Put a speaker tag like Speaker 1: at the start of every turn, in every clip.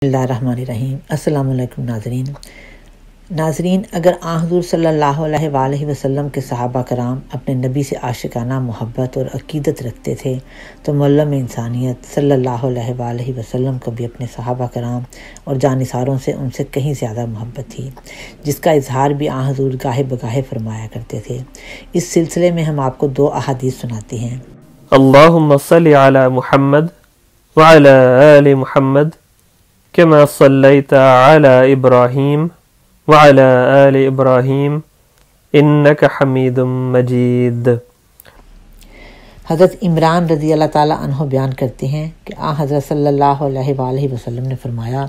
Speaker 1: بسم اللہ الرحمن الرحیم۔ السلام علیکم ناظرین، اگر حضور صلی اللہ علیہ وآلہ وسلم کے صحابہ کرام اپنے نبی سے عاشقانہ محبت اور عقیدت رکھتے تھے تو معلم انسانیت صلی اللہ علیہ وآلہ وسلم کو بھی اپنے صحابہ کرام اور جانثاروں سے ان سے کہیں زیادہ محبت تھی، جس کا اظہار بھی حضور گاہے بگاہے فرمایا کرتے تھے۔ اس سلسلے میں ہم آپ کو 2 احادیث سناتے ہیں۔
Speaker 2: اللہم صلی علی محمد وعلی آل محمد كما صليت على إبراهيم وعلى آل إبراهيم إنك حميد مجيد۔
Speaker 1: حضرت عمران رضی اللہ تعالیٰ عنہ بیان کرتے ہیں کہ حضرت صلی اللہ علیہ وآلہ وسلم نے فرمایا،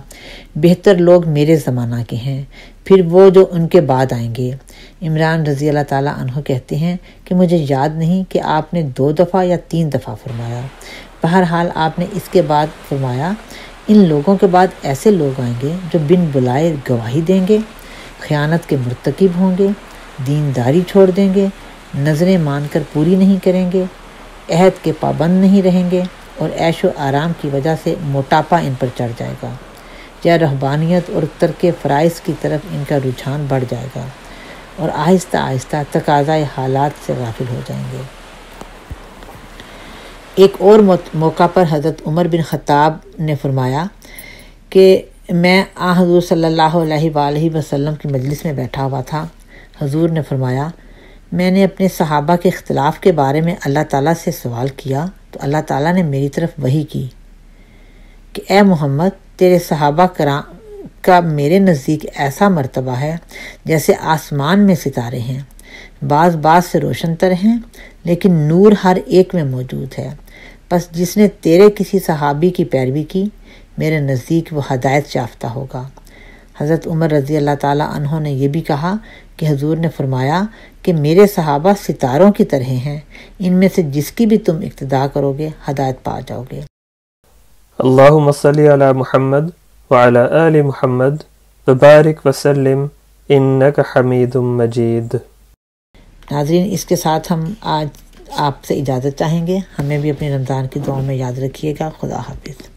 Speaker 1: بہتر لوگ میرے زمانہ کے ہیں، پھر وہ جو ان کے بعد آئیں گے۔ عمران رضی اللہ تعالیٰ عنہ کہتے ہیں کہ مجھے یاد نہیں کہ آپ نے 2 دفعہ یا 3 دفعہ فرمایا، بہرحال آپ نے اس کے بعد فرمایا، ان لوگوں کے بعد ایسے لوگ آئیں گے جو بن بلائے گواہی دیں گے، خیانت کے مرتکب ہوں گے، دینداری چھوڑ دیں گے، نظریں مان کر پوری نہیں کریں گے، عہد کے پابند نہیں رہیں گے، اور عیش و آرام کی وجہ سے موٹاپا ان پر چڑھ جائے گا، یا رہبانیت اور ترک فرائض کی طرف ان کا رجحان بڑھ جائے گا، اور آہستہ آہستہ تقاضۂ حالات سے غافل ہو جائیں گے۔ ایک اور موقع پر حضرت عمر بن خطاب نے فرمایا کہ میں حضور صلی اللہ علیہ وآلہ وسلم کی مجلس میں بیٹھا ہوا تھا۔ حضور نے فرمایا، میں نے اپنے صحابہ کے اختلاف کے بارے میں اللہ تعالیٰ سے سوال کیا تو اللہ تعالیٰ نے میری طرف وحی کی کہ اے محمد، تیرے صحابہ کرام کا میرے نزدیک ایسا مرتبہ ہے جیسے آسمان میں ستارے ہیں، بعض سے روشن تر ہیں لیکن نور ہر ایک میں موجود ہے، بس جس نے تیرے کسی صحابی کی پیروی کی میرے نزدیک وہ ہدایت یافتہ ہوگا۔ حضرت عمر رضی اللہ تعالیٰ عنہ نے یہ بھی کہا کہ حضور نے فرمایا کہ میرے صحابہ ستاروں کی طرح ہیں، ان میں سے جس کی بھی تم اقتداء کرو گے ہدایت پا جاؤ گے۔
Speaker 2: اللہم صلی علی محمد وعلی آل محمد وبارک وسلم انک حمید مجید۔
Speaker 1: ناظرین، اس کے ساتھ ہم آج آپ سے اجازت چاہیں گے۔ ہمیں بھی اپنے رمضان کی دعاؤں میں یاد رکھیے گا۔ خدا حافظ۔